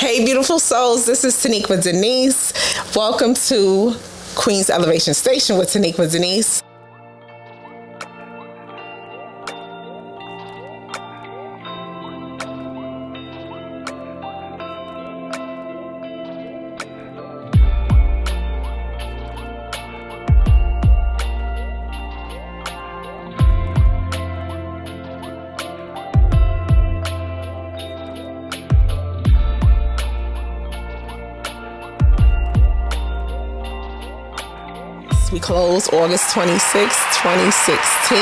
Hey, beautiful souls. This is Teniqua Denise. Welcome to Queen's Elevation Station with Teniqua Denise. We closed August 26, 2016,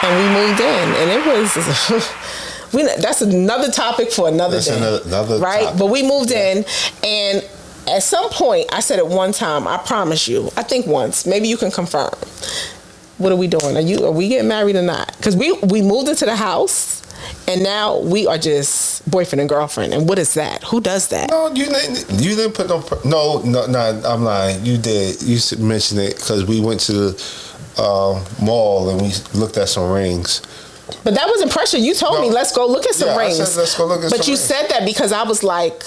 and we moved in. And it was, that's another topic for another day. Another right? Topic. But we moved in, and at some point, I said at one time, I promise you, I think once, maybe you can confirm. What are we doing? Are we getting married or not? Because we moved into the house, and now we are just boyfriend and girlfriend. And what is that? Who does that? No, you didn't put no. I'm lying. You did. You mentioned it because we went to the mall and we looked at some rings. But that wasn't pressure. You told me, let's go look at some rings. I said, let's go look at some rings. But you said that because I was like,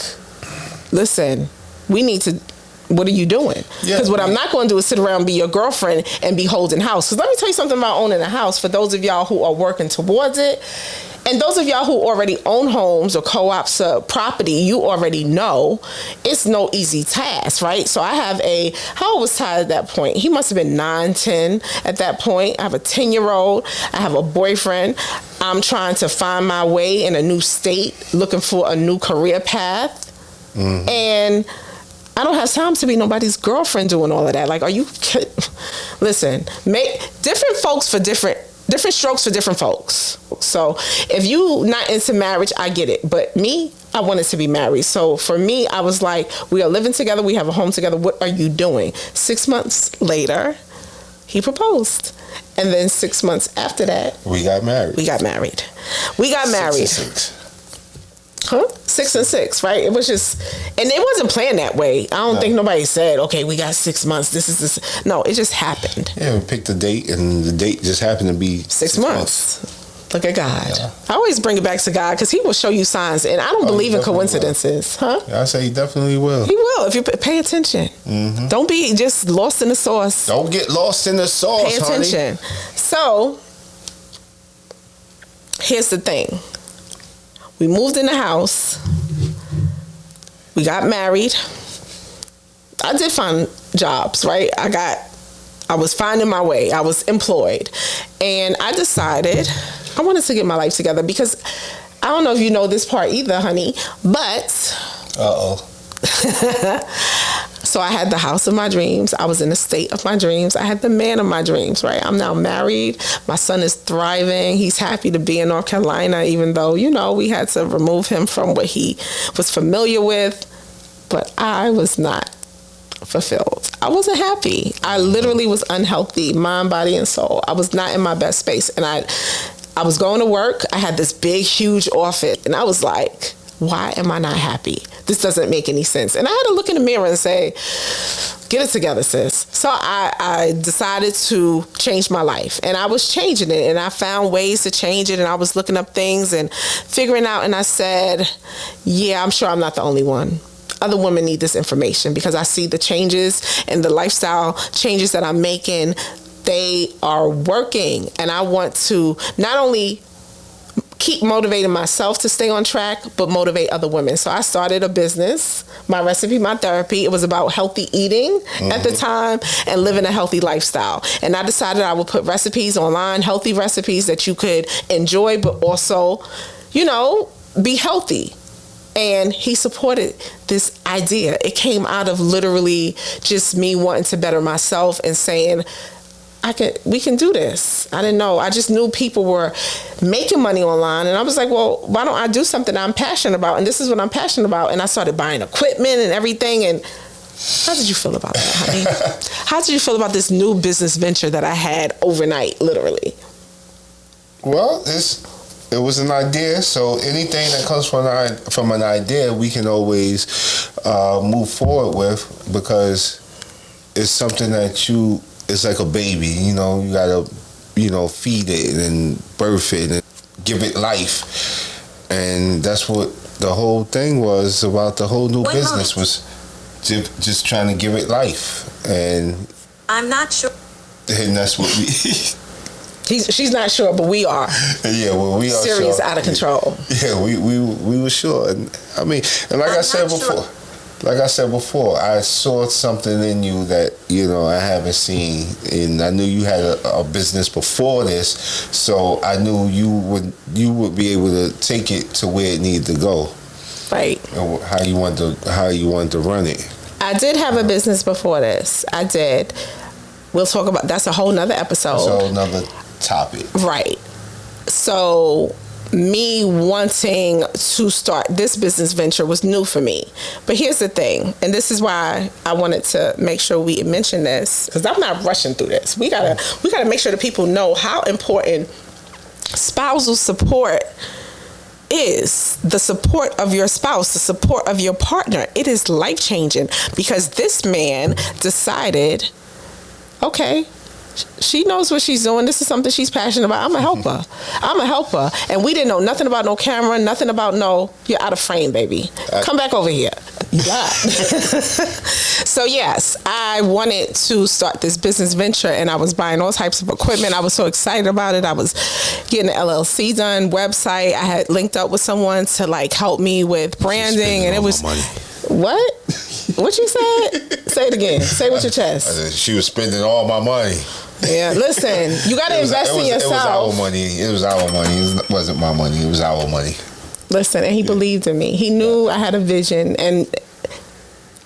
listen, we need to. What are you doing? Because what I'm not going to do is sit around and be your girlfriend and be holding house. Because let me tell you something about owning a house. For those of y'all who are working towards it, and those of y'all who already own homes or co-ops property, you already know it's no easy task, right? So I have how old was Ty at that point? He must have been 9, 10 at that point. I have a 10-year-old. I have a boyfriend. I'm trying to find my way in a new state, looking for a new career path. Mm-hmm. And I don't have time to be nobody's girlfriend doing all of that. Like, are you kidding? Listen, different folks for different strokes for different folks. So if you not into marriage, I get it. But me, I wanted to be married. So for me, I was like, we are living together. We have a home together. What are you doing? 6 months later, he proposed. And then 6 months after that, we got married. 6 and 6, right? It was just, and it wasn't planned that way. I don't think nobody said, okay, we got 6 months. This is this. No, it just happened. Yeah, we picked a date, and the date just happened to be 6 months. Look at God. Yeah. I always bring it back to God because He will show you signs, and I don't believe in coincidences, huh? Yeah, I say He definitely will. He will if you pay attention. Mm-hmm. Don't be just lost in the sauce. Don't get lost in the sauce, Pay attention. Honey. So, here's the thing. We moved in the house. We got married. I did find jobs, right? I was finding my way. I was employed. And I decided I wanted to get my life together because I don't know if you know this part either, honey, but... Uh-oh. So I had the house of my dreams. I was in the state of my dreams. I had the man of my dreams, right? I'm now married. My son is thriving. He's happy to be in North Carolina, even though, we had to remove him from what he was familiar with. But I was not fulfilled. I wasn't happy. I literally was unhealthy, mind, body, and soul. I was not in my best space. And I was going to work. I had this big, huge office. And I was like, why am I not happy? This doesn't make any sense. And I had to look in the mirror and say, get it together, sis. So I decided to change my life. And I was changing it. And I found ways to change it. And I was looking up things and figuring out. And I said, yeah, I'm sure I'm not the only one. Other women need this information because I see the changes and the lifestyle changes that I'm making. They are working. And I want to not only keep motivating myself to stay on track, but motivate other women. So I started a business, My Recipe, My Therapy. It was about healthy eating at the time and living a healthy lifestyle. And I decided I would put recipes online, healthy recipes that you could enjoy, but also, be healthy. And he supported this idea. It came out of literally just me wanting to better myself and saying, we can do this. I didn't know. I just knew people were making money online. And I was like, well, why don't I do something I'm passionate about? And this is what I'm passionate about. And I started buying equipment and everything. And how did you feel about that, honey? How did you feel about this new business venture that I had overnight, literally? Well, it was an idea. So anything that comes from an idea, we can always move forward with because it's something that it's like a baby, you gotta, feed it and birth it and give it life. And that's what the whole thing was about the whole new business was just trying to give it life, and I'm not sure. And that's what we. She's not sure, but we are. Yeah, well, we are serious, sure. Out of control. Yeah, we were sure, and I mean, and like I said before, I saw something in you that I haven't seen, and I knew you had a business before this, so I knew you would be able to take it to where it needed to go. Right. And how you wanted to run it. I did have a business before this. I did. We'll talk about that's a whole nother episode. That's a whole nother topic. Right. So me wanting to start this business venture was new for me. But here's the thing, and this is why I wanted to make sure we mention this, because I'm not rushing through this. We gotta make sure that people know how important spousal support is. The support of your spouse, the support of your partner. It is life-changing, because this man decided, okay, she knows what she's doing. This is something she's passionate about. I'm a helper. And we didn't know nothing about no camera, nothing about you're out of frame, baby. Come back over here. You got. So yes, I wanted to start this business venture, and I was buying all types of equipment. I was so excited about it. I was getting an LLC done, website. I had linked up with someone to help me with branding, and it was what? What you said? Say it again. Say it with your chest. She was spending all my money. Yeah, listen, you got to invest in yourself. It was our money. It wasn't my money. It was our money. Listen, and he believed in me. He knew I had a vision, and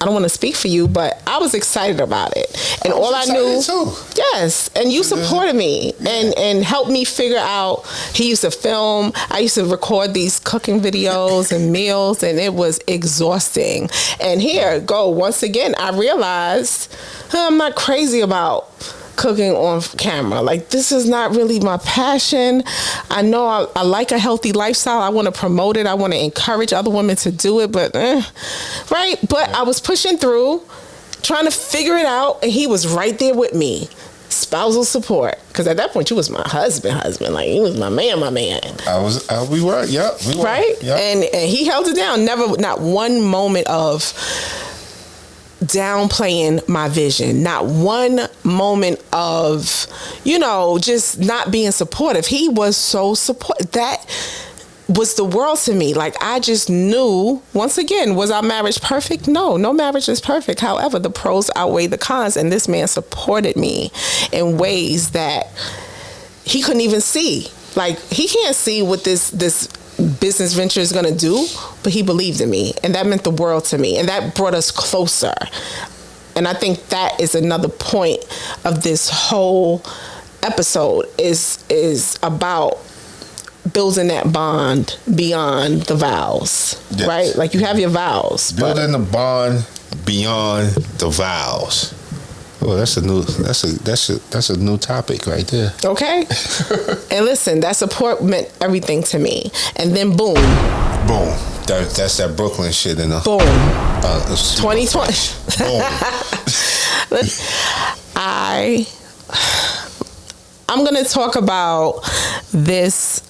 I don't want to speak for you, but I was excited about it. And all I knew, too. Yes, and you supported me and helped me figure out. He used to film. I used to record these cooking videos and meals, and it was exhausting. And once again, I realized I'm not crazy about cooking on camera. This is not really my passion. I know I like a healthy lifestyle. I want to promote it. I want to encourage other women to do it, but right. But I was pushing through, trying to figure it out, and he was right there with me. Spousal support, because at that point you was my husband. He was my man. We were, yeah, we were, right. Yeah. And he held it down. Not one moment of downplaying my vision, not one moment of just not being supportive. He was so supportive. That was the world to me. I just knew, once again, was our marriage perfect? No marriage is perfect. However, the pros outweigh the cons, and this man supported me in ways that he couldn't even see. He can't see what this business venture is going to do, but he believed in me, and that meant the world to me, and that brought us closer. And I think that is another point of this whole episode is about building that bond beyond the vows. Yes. Right? You have your vows, building the bond beyond the vows. Oh, that's a new topic right there. Okay. And listen, that support meant everything to me. And then boom. That's that Brooklyn shit in the boom. 2020. Boom. I'm gonna talk about this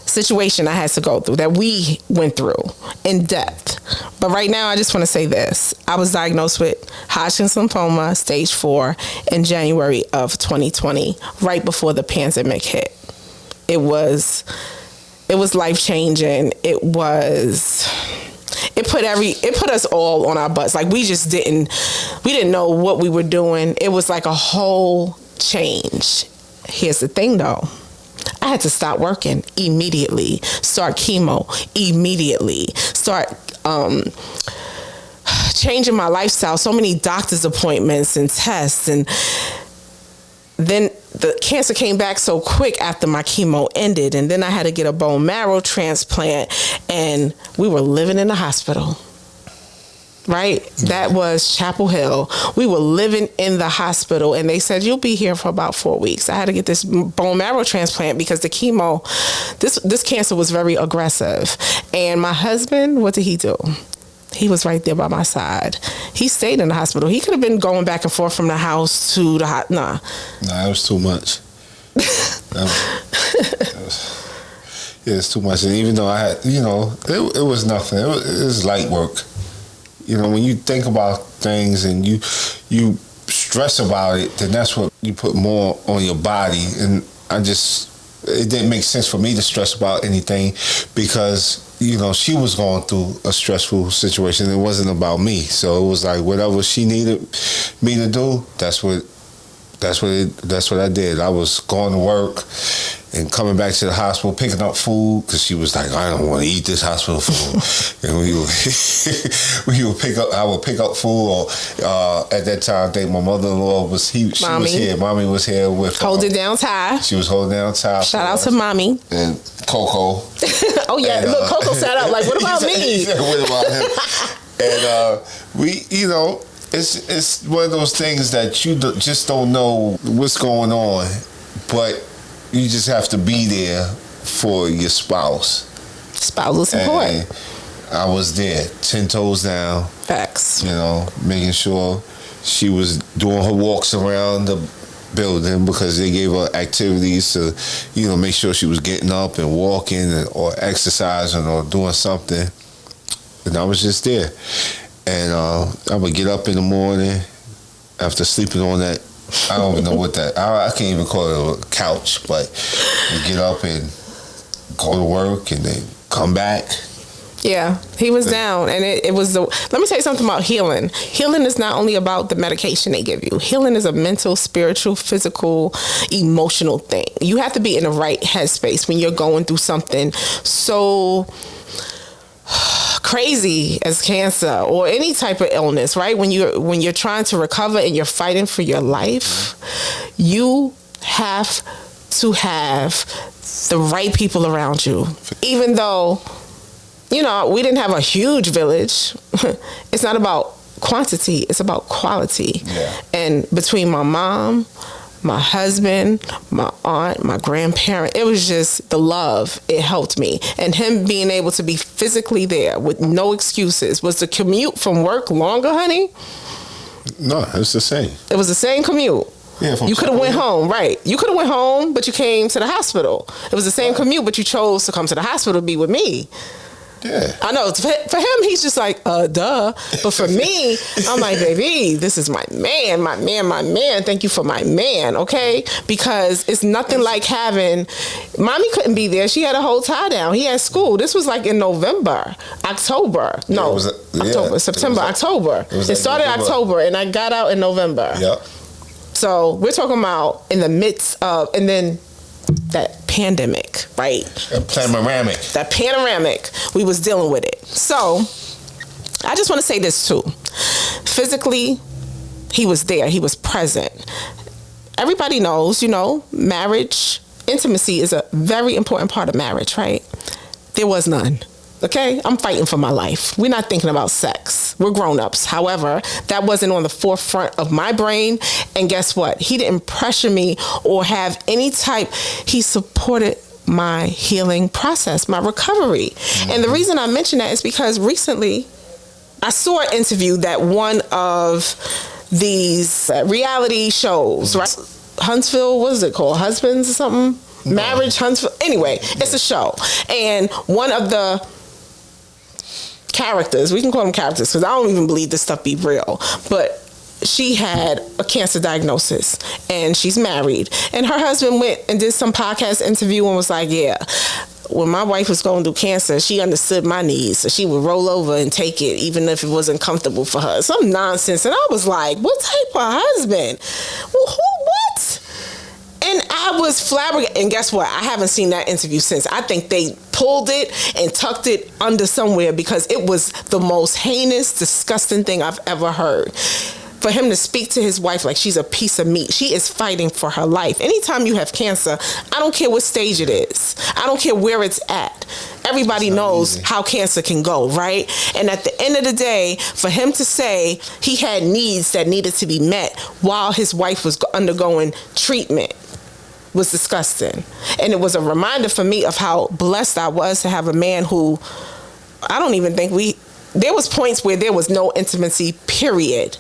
situation I had to go through, that we went through in depth. But right now, I just want to say this. I was diagnosed with Hodgkin's lymphoma, stage 4, in January of 2020, right before the pandemic hit. It was life-changing. It put us all on our butts. We didn't know what we were doing. It was like a whole change. Here's the thing though. I had to stop working immediately, start chemo immediately, start changing my lifestyle, so many doctor's appointments and tests. And then the cancer came back so quick after my chemo ended. And then I had to get a bone marrow transplant, and we were living in the hospital. Right? That was Chapel Hill. We were living in the hospital, and they said, you'll be here for about 4 weeks. I had to get this bone marrow transplant because the chemo, this cancer was very aggressive. And my husband, what did he do? He was right there by my side. He stayed in the hospital. He could have been going back and forth from the house to the Nah, it was too much. It's too much. And even though I had, it was nothing. It was light work. When you think about things and you stress about it, then that's what you put more on your body. And it didn't make sense for me to stress about anything because, she was going through a stressful situation. It wasn't about me. So it was like whatever she needed me to do, that's what I did. I was going to work and coming back to the hospital, picking up food because she was like, I don't want to eat this hospital food. And I would pick up food. Or at that time, I think my mother-in-law was here. Mommy was here with hold it down, Ty. She was holding down Ty. Shout out to Mommy and Coco. Oh yeah, and, look, Coco sat out like, what about me? He said, what about him? And we, it's one of those things that you just don't know what's going on, but you just have to be there for your spouse. Spousal support. And I was there, 10 toes down. Facts. Making sure she was doing her walks around the building because they gave her activities to, make sure she was getting up and walking or exercising or doing something. And I was just there. And I would get up in the morning after sleeping on that, I don't even know what that, I can't even call it a couch, but we get up and go to work and then come back. Yeah, he was down, and it was let me tell you something about healing. Healing is not only about the medication they give you. Healing is a mental, spiritual, physical, emotional thing. You have to be in the right headspace when you're going through something so crazy as cancer or any type of illness, right? When you're trying to recover and you're fighting for your life, you have to have the right people around you. Even though, we didn't have a huge village, it's not about quantity, it's about quality. Yeah. And between my mom, my husband, my aunt, my grandparent, it was just the love. It helped me. And him being able to be physically there with no excuses. Was the commute from work longer, honey? No, it's the same. It was the same commute. Yeah, you could have went home, right? You could have went home, but you came to the hospital. It was the same commute, but you chose to come to the hospital to be with me. Yeah. I know. For him, he's just like, duh. But for me, I'm like, baby, this is my man, my man, my man. Thank you for my man, okay? Because it's nothing like having... Mommy couldn't be there. She had a whole tie down. He had school. This was like in November, October. No, October, September, October. It started October, and I got out in November. Yep. So we're talking about in the midst of... And then that pandemic, right? That panoramic, we was dealing with it. So I just want to say this too. Physically, he was there. He was present. Everybody knows, marriage, intimacy is a very important part of marriage, right? There was none. Okay, I'm fighting for my life. We're not thinking about sex. We're grown-ups. However, that wasn't on the forefront of my brain. And guess what? He didn't pressure me or have any type. He supported my healing process, my recovery. Mm-hmm. And the reason I mention that is because recently I saw an interview that one of these reality shows, right? Huntsville, what is it called? Husbands or something? No. Marriage Huntsville. Anyway, it's a show. And one of the characters, we can call them characters because I don't even believe this stuff be real, but she had a cancer diagnosis and she's married, and her husband went and did some podcast interview and was like, yeah, when my wife was going through cancer, she understood my needs, so she would roll over and take it even if it wasn't comfortable for her. Some nonsense. And I was like, what type of husband? Well, what? And I was flabbergasted. And guess what? I haven't seen that interview since. I think they pulled it and tucked it under somewhere because it was the most heinous, disgusting thing I've ever heard. For him to speak to his wife like she's a piece of meat. She is fighting for her life. Anytime you have cancer, I don't care what stage it is. I don't care where it's at. Everybody knows how cancer can go, right? And at the end of the day, for him to say he had needs that needed to be met while his wife was undergoing treatment was disgusting. And it was a reminder for me of how blessed I was to have a man who, I don't even think there was points where there was no intimacy, period.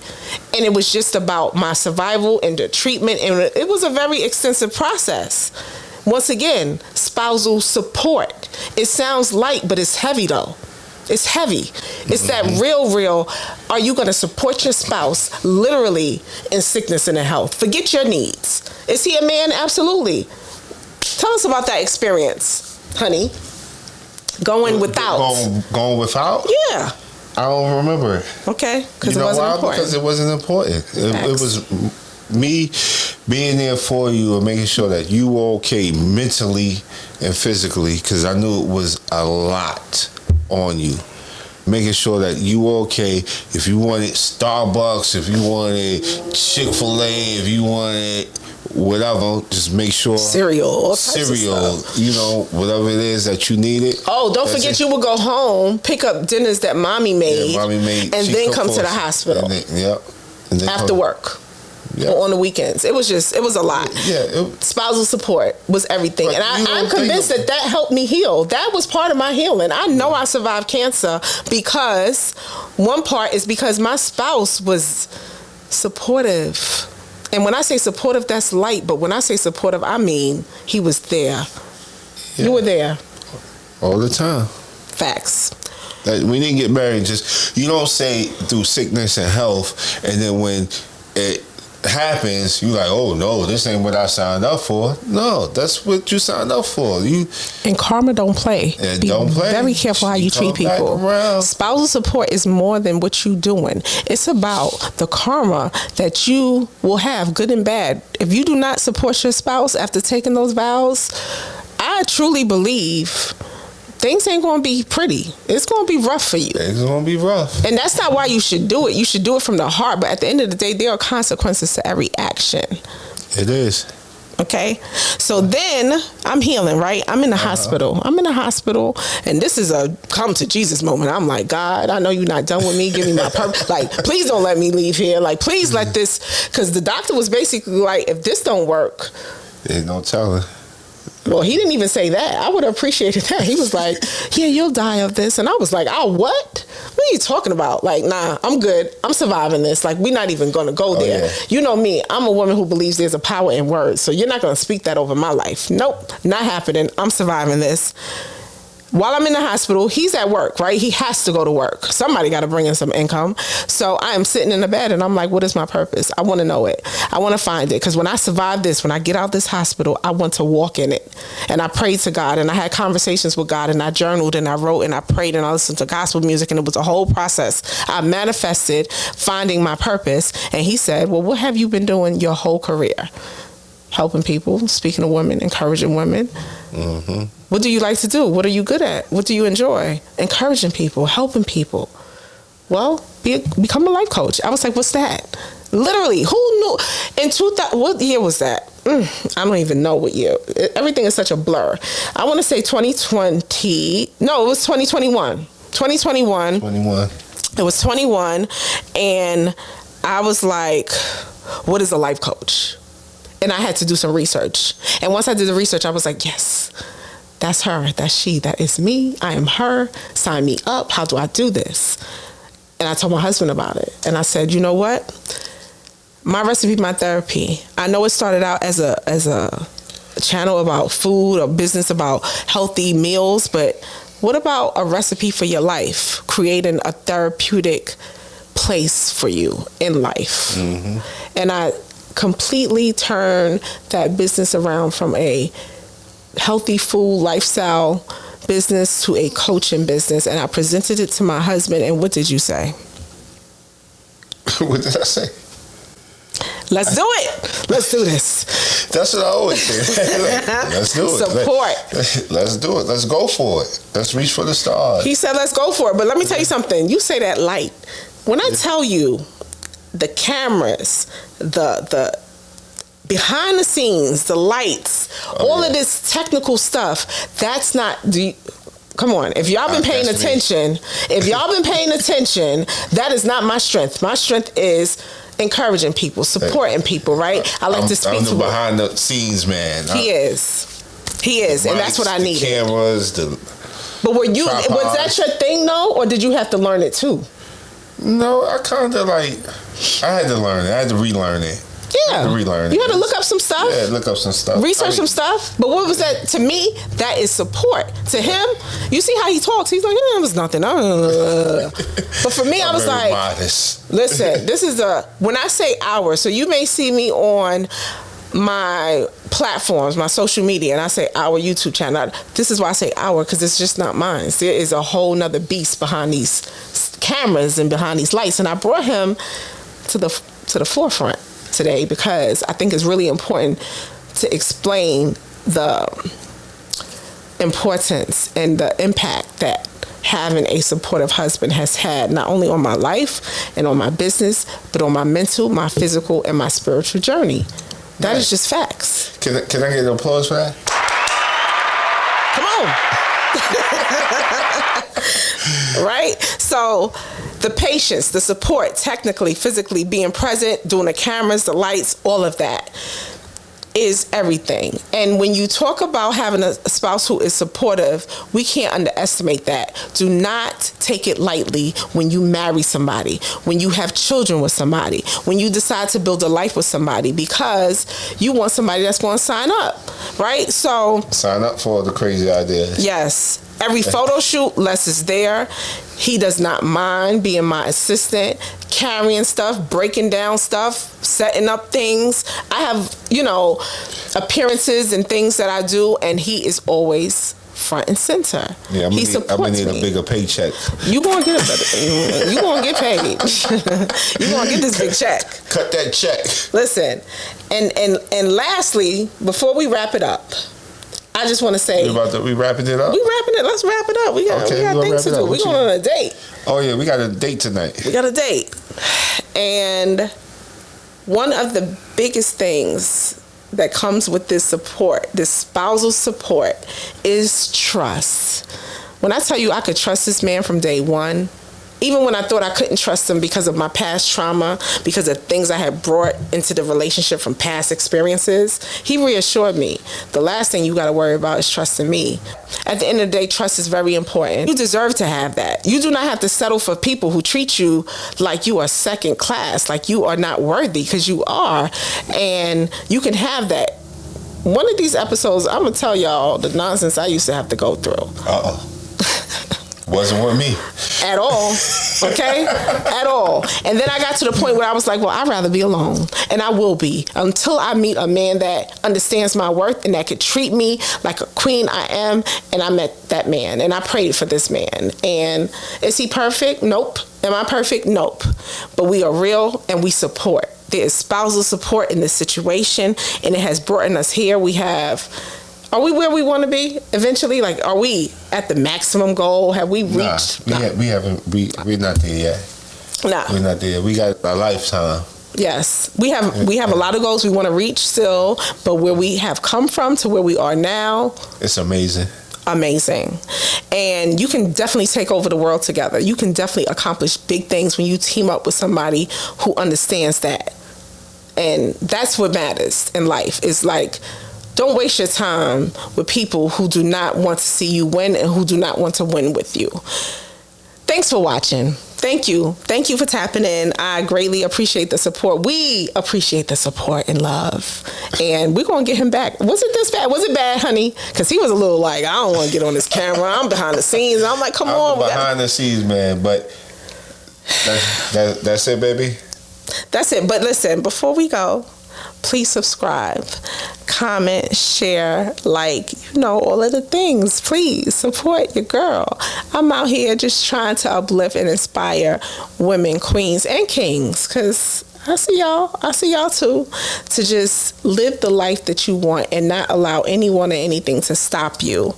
And it was just about my survival and the treatment. And it was a very extensive process. Once again, spousal support. It sounds light, but it's heavy though. It's heavy. It's that real, are you going to support your spouse literally in sickness and in health? Forget your needs. Is he a man? Absolutely. Tell us about that experience, honey. Going without. Going without? Yeah. I don't remember it. Okay, because it wasn't important. Because it wasn't important. It was me being there for you and making sure that you were okay mentally and physically, because I knew it was a lot on you. Making sure that you were okay. If you wanted Starbucks, if you wanted Chick-fil-A, if you wanted whatever, just make sure cereal, you know, whatever it is that you needed. Oh, don't forget you would go home, pick up dinners that mommy made, and then come to the hospital. And then after work. Or on the weekends. It was a lot. Spousal support was everything. And I'm convinced that helped me heal. That was part of my healing. I know I survived cancer because one part is because my spouse was supportive. And when I say supportive, that's light. But when I say supportive, I mean he was there. Yeah. You were there. All the time. Facts. We didn't get married. Just, you don't say through sickness and health, and then when it happens, you like, oh no, this ain't what I signed up for. No, that's what you signed up for. And karma don't play. Don't play. Very careful how you treat people. Spousal support is more than what you doing. It's about the karma that you will have, good and bad. If you do not support your spouse after taking those vows, I truly believe things ain't going to be pretty. It's going to be rough for you. It's going to be rough. And that's not why you should do it. You should do it from the heart. But at the end of the day, there are consequences to every action. It is. Okay? So then I'm healing, right? I'm in the hospital. I'm in the hospital. And this is a come to Jesus moment. I'm like, God, I know you're not done with me. Give me my purpose. Like, please don't let me leave here. Like, please let this. Because the doctor was basically like, if this don't work. There's no telling. Well, he didn't even say that. I would have appreciated that. He was like, yeah, you'll die of this. And I was like, oh, what? What are you talking about? Like, nah, I'm good. I'm surviving this. Like, we're not even going to go there. Yeah. You know me. I'm a woman who believes there's a power in words. So you're not going to speak that over my life. Nope, not happening. I'm surviving this. While I'm in the hospital, he's at work, right? He has to go to work. Somebody got to bring in some income. So I am sitting in the bed and I'm like, what is my purpose? I want to know it. I want to find it. Because when I survive this, when I get out this hospital, I want to walk in it. And I prayed to God and I had conversations with God and I journaled and I wrote and I prayed and I listened to gospel music and it was a whole process. I manifested finding my purpose. And he said, well, what have you been doing your whole career? Helping people, speaking to women, encouraging women. Mm-hmm. What do you like to do? What are you good at? What do you enjoy? Encouraging people, helping people. Well, become a life coach. I was like, what's that? Literally, who knew? In 2000, what year was that? I don't even know what year. Everything is such a blur. I want to say 2020. No, it was 2021. 2021. It was 21. And I was like, what is a life coach? And I had to do some research. And once I did the research, I was like, yes, that's her. That's she. That is me. I am her. Sign me up. How do I do this? And I told my husband about it. And I said, you know what? My recipe, my therapy. I know it started out as a channel about food or business about healthy meals, but what about a recipe for your life? Creating a therapeutic place for you in life. Mm-hmm. And I completely turn that business around from a healthy food lifestyle business to a coaching business, and I presented it to my husband. And what did you say? What did I say? Let's do it. Let's do this. That's what I always say. Let's do it. Support. Let's do it. Let's go for it. Let's reach for the stars. He said, let's go for it. But let me tell you something. You say that light. When I tell you the cameras, the behind the scenes, the lights, all of this technical stuff, that's not... Come on. If y'all been paying attention, that is not my strength. My strength is encouraging people, supporting people, right? I like to speak to behind the scenes man. He is, and that's what I needed. Cameras, But was that your thing though, or did you have to learn it too? No, I had to learn it. I had to relearn it. Yeah. Relearn. You had to look up some stuff. Yeah, look up some stuff. Research some stuff. But what was that to me? That is support. To him, you see how he talks. He's like, it was nothing. But for me, I was like, modest. Listen, this is when I say hour, so you may see me on my platforms, my social media, and I say our YouTube channel. This is why I say our, because it's just not mine. There is a whole nother beast behind these cameras and behind these lights, and I brought him to the forefront today because I think it's really important to explain the importance and the impact that having a supportive husband has had, not only on my life and on my business, but on my mental, my physical, and my spiritual journey. That is just facts. Can I get an applause for that? Come on. Right? So the patience, the support, technically, physically, being present, doing the cameras, the lights, all of that is everything. And when you talk about having a spouse who is supportive, we can't underestimate that. Do not take it lightly when you marry somebody, when you have children with somebody, when you decide to build a life with somebody, because you want somebody that's going to sign up, right? So sign up for the crazy ideas. Yes. Every photo shoot, Les is there. He does not mind being my assistant, carrying stuff, breaking down stuff, setting up things. I have, appearances and things that I do, and he is always front and center. Yeah, I'm gonna need a bigger paycheck. You gonna get a better. You gonna get paid. You gonna get this big check. Cut that check. Listen, and lastly, before we wrap it up, I just want to say we wrapping it up. We wrapping it. Let's wrap it up. We got things to do. We going on a date. Oh yeah, we got a date tonight. We got a date, and one of the biggest things that comes with this support, this spousal support, is trust. When I tell you I could trust this man from day one, even when I thought I couldn't trust him because of my past trauma, because of things I had brought into the relationship from past experiences, he reassured me. The last thing you got to worry about is trusting me. At the end of the day, trust is very important. You deserve to have that. You do not have to settle for people who treat you like you are second class, like you are not worthy, because you are. And you can have that. One of these episodes, I'm going to tell y'all the nonsense I used to have to go through. Uh-oh. Wasn't with me. At all. Okay? At all. And then I got to the point where I was like, well, I'd rather be alone. And I will be. Until I meet a man that understands my worth and that could treat me like a queen I am. And I met that man. And I prayed for this man. And is he perfect? Nope. Am I perfect? Nope. But we are real and we support. There is spousal support in this situation. And it has brought us here. Are we where we want to be eventually? Like, are we at the maximum goal? Have we reached? We haven't. We're not there yet. Nah. We're not there. We got a lifetime. Yes. We have a lot of goals we want to reach still, but where we have come from to where we are now. It's amazing. Amazing. And you can definitely take over the world together. You can definitely accomplish big things when you team up with somebody who understands that. And that's what matters in life. It's like, don't waste your time with people who do not want to see you win and who do not want to win with you. Thanks for watching. Thank you. Thank you for tapping in. I greatly appreciate the support. We appreciate the support and love. And we're going to get him back. Was it this bad? Was it bad, honey? Because he was a little like, I don't want to get on this camera. I'm behind the scenes. I'm like, come on. Behind the scenes, man. But that's it, baby. That's it. But listen, before we go, please subscribe, comment, share, all of the things. Please support your girl. I'm out here just trying to uplift and inspire women, queens, and kings, because I see y'all too, to just live the life that you want and not allow anyone or anything to stop you.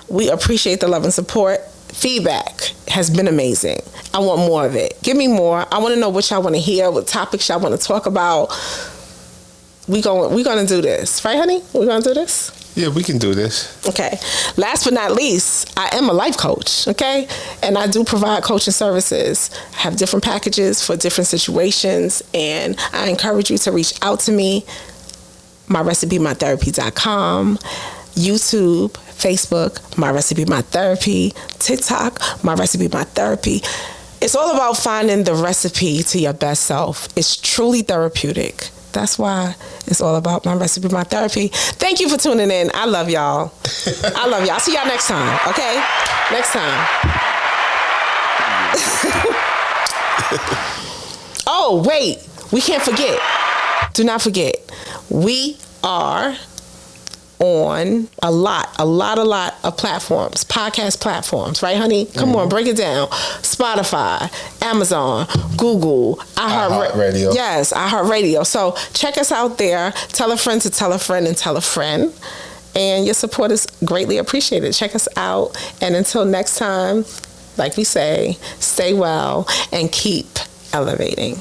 We appreciate the love and support. Feedback has been amazing. I want more of it. Give me more. I want to know what y'all want to hear, what topics y'all want to talk about. We're gonna do this, right, honey? We're gonna do this? Yeah, we can do this. Okay. Last but not least, I am a life coach, okay? And I do provide coaching services. I have different packages for different situations, and I encourage you to reach out to me. MyRecipeMyTherapy.com, YouTube, Facebook, My Recipe My Therapy, TikTok, My Recipe My Therapy. It's all about finding the recipe to your best self. It's truly therapeutic. That's why it's all about my recipe, my therapy. Thank you for tuning in. I love y'all. I love y'all. I'll see y'all next time, okay? Next time. Oh, wait. We can't forget. Do not forget. We are on a lot of platforms, podcast platforms, right, honey? Come on, break it down. Spotify, Amazon, Google, iHeartRadio. Yes, iHeartRadio. So check us out there. Tell a friend to tell a friend and tell a friend. And your support is greatly appreciated. Check us out. And until next time, like we say, stay well and keep elevating.